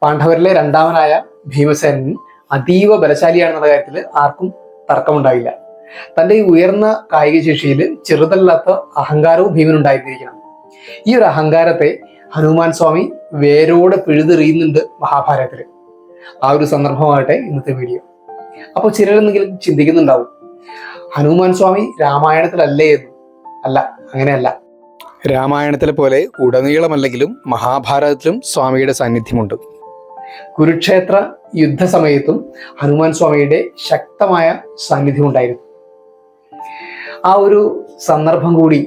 പാണ്ഡവരിലെ രണ്ടാമനായ ഭീമസേനൻ അതീവ ബലശാലിയാണെന്നുള്ള കാര്യത്തിൽ ആർക്കും തർക്കമുണ്ടായില്ല. തന്റെ ഈ ഉയർന്ന കായിക ശേഷിയിൽ ചെറുതല്ലാത്ത അഹങ്കാരവും ഭീമനുണ്ടായിരുന്നിരിക്കണം. ഈ ഒരു അഹങ്കാരത്തെ ഹനുമാൻ സ്വാമി വേരോടെ പിഴുതെറിയുന്നുണ്ട് മഹാഭാരതത്തില്. ആ ഒരു സന്ദർഭമാകട്ടെ ഇന്നത്തെ വീഡിയോ. അപ്പോൾ ചിലരെന്തെങ്കിലും ചിന്തിക്കുന്നുണ്ടാവും, ഹനുമാൻ സ്വാമി രാമായണത്തിലല്ലേ എന്ന്. അല്ല, അങ്ങനെയല്ല. രാമായണത്തിലെ പോലെ ഉടനീളമല്ലെങ്കിലും മഹാഭാരതത്തിലും സ്വാമിയുടെ സാന്നിധ്യമുണ്ട്. കുരുക്ഷേത്ര യുദ്ധസമയത്തും ഹനുമാൻ സ്വാമിയുടെ ശക്തമായ സാന്നിധ്യം ഉണ്ടായിരുന്നു. ആ ഒരു സന്ദർഭം കൂടി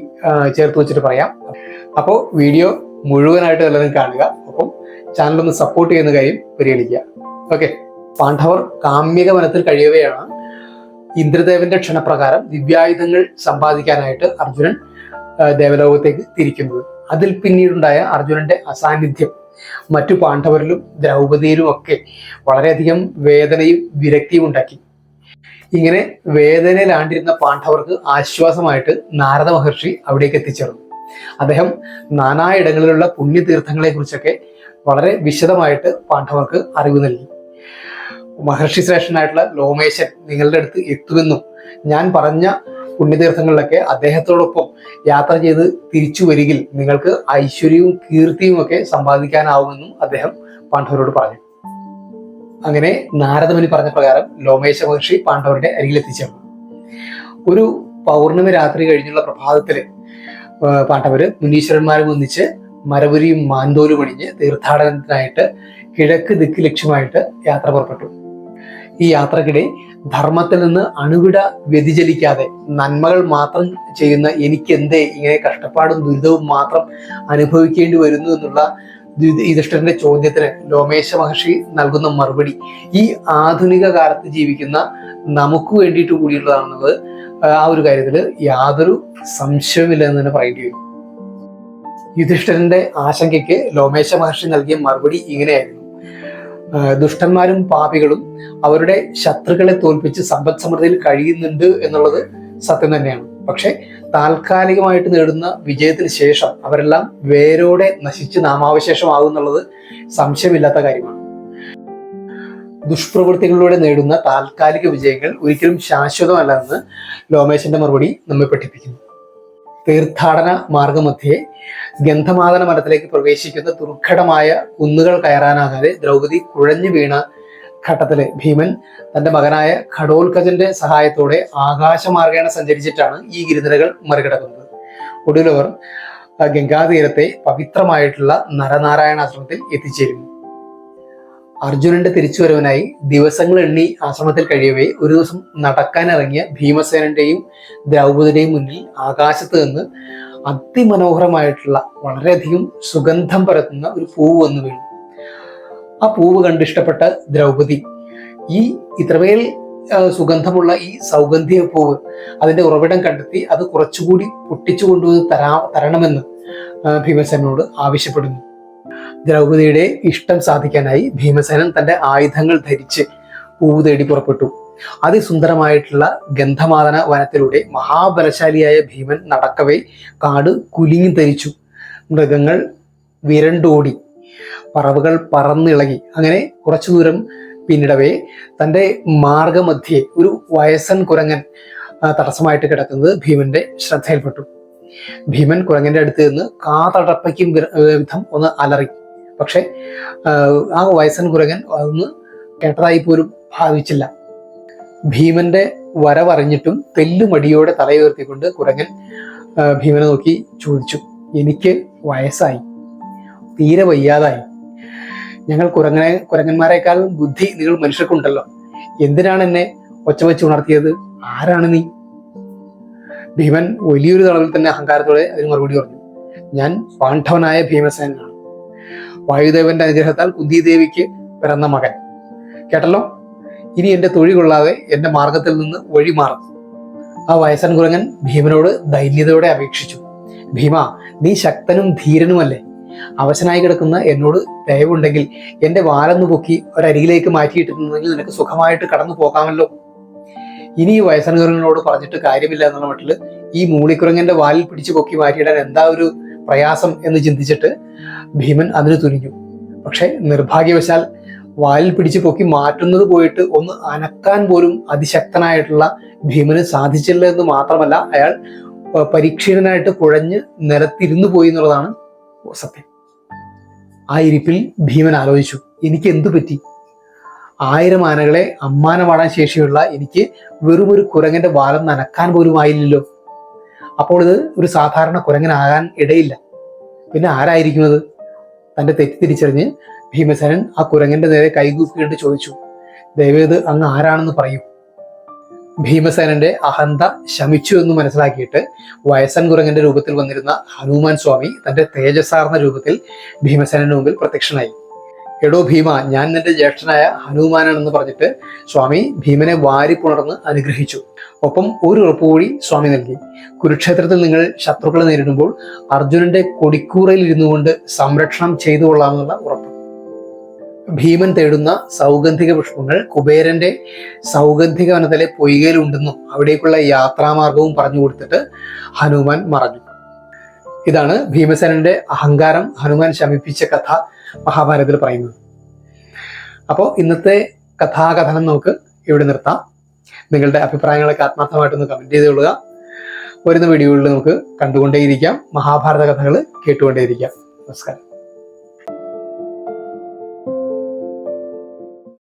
ചേർത്ത് വെച്ചിട്ട് പറയാം. അപ്പോൾ വീഡിയോ മുഴുവനായിട്ട് എല്ലാവരും കാണുക. അപ്പം ചാനലൊന്ന് സപ്പോർട്ട് ചെയ്യുന്ന കാര്യം പരിഗണിക്കുക. ഓക്കെ. പാണ്ഡവർ കാമ്യക വനത്തിൽ കഴിയവെയാണ് ഇന്ദ്രദേവന്റെ ക്ഷണപ്രകാരം ദിവ്യായുധങ്ങൾ സമ്പാദിക്കാനായിട്ട് അർജുനൻ ദേവലോകത്തേക്ക് തിരിക്കുന്നത്. അതിൽ പിന്നീടുണ്ടായ അർജുനന്റെ അസാന്നിധ്യം മറ്റു പാണ്ഡവരിലും ദ്രൗപദിയിലും ഒക്കെ വളരെയധികം വേദനയും വിരക്തിയും ഉണ്ടാക്കി. ഇങ്ങനെ വേദനയിലാണ്ടിരുന്ന പാണ്ഡവർക്ക് ആശ്വാസമായിട്ട് നാരദ മഹർഷി അവിടേക്ക് എത്തിച്ചേർന്നു. അദ്ദേഹം നാനായിടങ്ങളിലുള്ള പുണ്യതീർത്ഥങ്ങളെ കുറിച്ചൊക്കെ വളരെ വിശദമായിട്ട് പാണ്ഡവർക്ക് അറിവ് നൽകി. മഹർഷി ശ്രേഷ്ഠനായിട്ടുള്ള ലോമേശൻ നിങ്ങളുടെ അടുത്ത് എത്തുമെന്നും ഞാൻ പറഞ്ഞ പുണ്യതീർത്ഥങ്ങളിലൊക്കെ അദ്ദേഹത്തോടൊപ്പം യാത്ര ചെയ്ത് തിരിച്ചു വരികിൽ നിങ്ങൾക്ക് ഐശ്വര്യവും കീർത്തിയും ഒക്കെ സമ്പാദിക്കാനാവുമെന്നും അദ്ദേഹം പാണ്ഡവരോട് പറഞ്ഞു. അങ്ങനെ നാരദമുനി പറഞ്ഞ പ്രകാരം ലോമേശ മഹർഷി പാണ്ഡവരുടെ അരികിലെത്തിച്ചേർന്നു. ഒരു പൗർണമി രാത്രി കഴിഞ്ഞുള്ള പ്രഭാതത്തില് പാണ്ഡവര് മുനീശ്വരന്മാരും ഒന്നിച്ച് മരപുരിയും മാന്തോലും അണിഞ്ഞ് തീർത്ഥാടനത്തിനായിട്ട് കിഴക്ക് ദിക്ക് ലക്ഷ്യമായിട്ട് യാത്ര പുറപ്പെട്ടു. ഈ യാത്രക്കിടെ ധർമ്മത്തിൽ നിന്ന് അണുവിട വ്യതിചലിക്കാതെ നന്മകൾ മാത്രം ചെയ്യുന്ന എനിക്കെന്തേ ഇങ്ങനെ കഷ്ടപ്പാടും ദുരിതവും മാത്രം അനുഭവിക്കേണ്ടി വരുന്നു എന്നുള്ള യുധിഷ്ഠിരന്റെ ചോദ്യത്തിന് ലോമേശ മഹർഷി നൽകുന്ന മറുപടി ഈ ആധുനിക കാലത്ത് ജീവിക്കുന്ന നമുക്ക് വേണ്ടിയിട്ട് കൂടിയുള്ളതാണെന്നത് ആ ഒരു കാര്യത്തിൽ യാതൊരു സംശയവുമില്ല എന്ന് തന്നെ പറയേണ്ടി വരും. യുധിഷ്ഠിരന്റെ ആശങ്കയ്ക്ക് ലോമേശ മഹർഷി നൽകിയ മറുപടി ഇങ്ങനെയായിരുന്നു: ദുഷ്ടന്മാരും പാപികളും അവരുടെ ശത്രുക്കളെ തോൽപ്പിച്ച് സമ്പദ് സമൃദ്ധിയിൽ കഴിയുന്നുണ്ട് എന്നുള്ളത് സത്യം തന്നെയാണ്. പക്ഷെ താൽക്കാലികമായിട്ട് നേടുന്ന വിജയത്തിന് ശേഷം അവരെല്ലാം വേരോടെ നശിച്ച് നാമാവശേഷമാകും എന്നുള്ളത് സംശയമില്ലാത്ത കാര്യമാണ്. ദുഷ്പ്രവൃത്തികളിലൂടെ നേടുന്ന താൽക്കാലിക വിജയങ്ങൾ ഒരിക്കലും ശാശ്വതമല്ലെന്ന് ലോമേശന്റെ മറുപടി നമ്മെ പഠിപ്പിക്കുന്നു. തീർത്ഥാടന മാർഗമധ്യേ ഗന്ധമാദന വനത്തിലേക്ക് പ്രവേശിക്കുന്ന ദുർഘടമായ കുന്നുകൾ കയറാനാകാതെ ദ്രൗപദി കുഴഞ്ഞു വീണ ഘട്ടത്തില് ഭീമൻ തന്റെ മകനായ ഘടോത്കചന്റെ സഹായത്തോടെ ആകാശമാർഗേണ സഞ്ചരിച്ചിട്ടാണ് ഈ ഗിരിനിരകൾ മറികടക്കുന്നത്. ഒടുവിലവർ ഗംഗാതീരത്തെ പവിത്രമായിട്ടുള്ള നരനാരായണാശ്രമത്തിൽ എത്തിച്ചേരുന്നു. അർജുനന്റെ തിരിച്ചുവരവിനായി ദിവസങ്ങൾ എണ്ണി ആശ്രമത്തിൽ കഴിയവേ ഒരു ദിവസം നടക്കാനിറങ്ങിയ ഭീമസേനന്റെയും ദ്രൗപദിയുടെയും മുന്നിൽ ആകാശത്ത് നിന്ന് അതിമനോഹരമായിട്ടുള്ള വളരെയധികം സുഗന്ധം പരത്തുന്ന ഒരു പൂവ് വന്നു വീണു. ആ പൂവ് കണ്ടിഷ്ടപ്പെട്ട ദ്രൗപദി ഈ ഇത്രമേൽ സുഗന്ധമുള്ള ഈ സൗഗന്ധിക പൂവ് അതിന്റെ ഉറവിടം കണ്ടെത്തി അത് കുറച്ചുകൂടി പൊട്ടിച്ചു കൊണ്ടുവന്ന് തരണമെന്ന് ഭീമസേനോട് ആവശ്യപ്പെടുന്നു. ദ്രൗപദിയുടെ ഇഷ്ടം സാധിക്കാനായി ഭീമസേനൻ തന്റെ ആയുധങ്ങൾ ധരിച്ച് പൂവ് തേടി പുറപ്പെട്ടു. അതിസുന്ദരമായിട്ടുള്ള ഗന്ധമാദന വനത്തിലൂടെ മഹാബലശാലിയായ ഭീമൻ നടക്കവേ കാട് കുലുങ്ങി ധരിച്ചു. മൃഗങ്ങൾ വിരണ്ടോടി, പറവകൾ പറന്നിളകി. അങ്ങനെ കുറച്ചു ദൂരം പിന്നിടവേ തൻ്റെ മാർഗമധ്യേ ഒരു വയസ്സൻ കുരങ്ങൻ തടസ്സമായിട്ട് കിടക്കുന്നത് ഭീമന്റെ ശ്രദ്ധയിൽപ്പെട്ടു. ഭീമൻ കുരങ്ങന്റെ അടുത്ത് നിന്ന് കാതടപ്പയ്ക്കും വിധം ഒന്ന് അലറി. പക്ഷെ ആ വയസ്സൻ കുരങ്ങൻ അതൊന്ന് കേട്ടതായി പോലും ഭാവിച്ചില്ല. ഭീമന്റെ വരവറിഞ്ഞിട്ടും തെല്ലുമടിയോടെ തലയുയർത്തിക്കൊണ്ട് കുരങ്ങൻ ഭീമനെ നോക്കി ചോദിച്ചു: എനിക്ക് വയസ്സായി, തീരെ വയ്യാതായി. ഞങ്ങൾ കുരങ്ങന്മാരെക്കാൾ ബുദ്ധി നിങ്ങൾ മനുഷ്യർക്കുണ്ടല്ലോ, എന്തിനാണ് എന്നെ ഒച്ച വെച്ച് ഉണർത്തിയത്? ആരാണ് നീ? ഭീമൻ വലിയൊരു തളവിൽ തന്നെ അഹങ്കാരത്തോടെ അതിന് മറുപടി പറഞ്ഞു: ഞാൻ പാണ്ഡവനായ ഭീമസേനാണ്, വായുദേവന്റെ അനുഗ്രഹത്താൽ കുന്തിദേവിക്ക് പിറന്ന മകൻ. കേട്ടല്ലോ, ഇനി എന്റെ തൊഴി കൊള്ളാതെ എന്റെ മാർഗത്തിൽ നിന്ന് വഴി മാറും. ആ വയസ്സൻ കുരങ്ങൻ ഭീമനോട് ദൈന്യതയോടെ അപേക്ഷിച്ചു: ഭീമ, നീ ശക്തനും ധീരനുമല്ലേ? അവശനായി കിടക്കുന്ന എന്നോട് ദയവുണ്ടെങ്കിൽ എന്റെ വാലൊന്നു പൊക്കി ഒരരികിലേക്ക് മാറ്റിയിട്ടിരുന്നെങ്കിൽ നിനക്ക് സുഖമായിട്ട് കടന്നു പോകാമല്ലോ. ഇനി ഈ വയസ്സൻ കുരങ്ങനോട് പറഞ്ഞിട്ട് കാര്യമില്ല എന്നുള്ള മട്ടില് ഈ മൂളിക്കുരങ്ങന്റെ വാലിൽ പിടിച്ചു പൊക്കി മാറ്റിയിടാൻ എന്താ ഒരു പ്രയാസം എന്ന് ചിന്തിച്ചിട്ട് ഭീമൻ അതിന് തുനിഞ്ഞു. പക്ഷെ നിർഭാഗ്യവശാൽ വാലിൽ പിടിച്ച് പൊക്കി മാറ്റുന്നത് പോയിട്ട് ഒന്ന് അനക്കാൻ പോലും അതിശക്തനായിട്ടുള്ള ഭീമന് സാധിച്ചില്ല എന്ന് മാത്രമല്ല, അയാൾ പരീക്ഷീണനായിട്ട് കുഴഞ്ഞ് നിലത്തിരുന്നു പോയി എന്നുള്ളതാണ് സത്യം. ആ ഇരിപ്പിൽ ഭീമൻ ആലോചിച്ചു, എനിക്ക് എന്തു പറ്റി? 1000 ആനകളെ അമ്മാനമാടാൻ ശേഷിയുള്ള എനിക്ക് വെറും ഒരു കുരങ്ങന്റെ വാലം നനക്കാൻ പോലും ആയില്ലല്ലോ. അപ്പോൾ ഇത് ഒരു സാധാരണ കുരങ്ങനാകാൻ ഇടയില്ല. പിന്നെ ആരായിരിക്കുന്നത്? തന്റെ തെറ്റ് തിരിച്ചറിഞ്ഞ് ഭീമസേനൻ ആ കുരങ്ങന്റെ നേരെ കൈകൂപ്പിയിട്ട് ചോദിച്ചു, ദയവേത് അങ്ങ് ആരാണെന്ന് പറയൂ. ഭീമസേനന്റെ അഹന്ത ശമിച്ചു എന്ന് മനസ്സിലാക്കിയിട്ട് വയസ്സൻ കുരങ്ങന്റെ രൂപത്തിൽ വന്നിരുന്ന ഹനുമാൻ സ്വാമി തന്റെ തേജസ്സാർന്ന രൂപത്തിൽ ഭീമസേനന്റെ മുമ്പിൽ പ്രത്യക്ഷനായി. എടോ ഭീമ, ഞാൻ നിന്റെ ജ്യേഷ്ഠനായ ഹനുമാനാണെന്ന് പറഞ്ഞിട്ട് സ്വാമി ഭീമനെ വാരിപ്പുണർന്ന് അനുഗ്രഹിച്ചു. ഒപ്പം ഒരു ഉറപ്പ് കൂടി സ്വാമി നൽകി. കുരുക്ഷേത്രത്തിൽ നിങ്ങൾ ശത്രുക്കളെ നേരിടുമ്പോൾ അർജുനന്റെ കൊടിക്കൂറയിൽ ഇരുന്നു കൊണ്ട് സംരക്ഷണം ചെയ്തു കൊള്ളാമെന്നുള്ള ഉറപ്പ്. ഭീമൻ തേടുന്ന സൗഗന്ധിക പുഷ്പങ്ങൾ കുബേരന്റെ സൗഗന്ധിക വനത്തിലെ പൊയ്കയിലുണ്ടെന്നും അവിടേക്കുള്ള യാത്രാമാർഗവും പറഞ്ഞു കൊടുത്തിട്ട് ഹനുമാൻ മറഞ്ഞു. ഇതാണ് ഭീമസേനന്റെ അഹങ്കാരം ഹനുമാൻ ശമിപ്പിച്ച കഥ മഹാഭാരതത്തിൽ പറയുന്നത്. അപ്പോൾ ഇന്നത്തെ കഥാകഥനം നമുക്ക് ഇവിടെ നിർത്താം. നിങ്ങളുടെ അഭിപ്രായങ്ങളൊക്കെ ആത്മാർത്ഥമായിട്ടൊന്ന് കമന്റ് ചെയ്ത് കൊള്ളുക. വരുന്ന വീഡിയോകളിൽ നമുക്ക് കണ്ടുകൊണ്ടേയിരിക്കാം, മഹാഭാരത കഥകൾ കേട്ടുകൊണ്ടേയിരിക്കാം. നമസ്കാരം.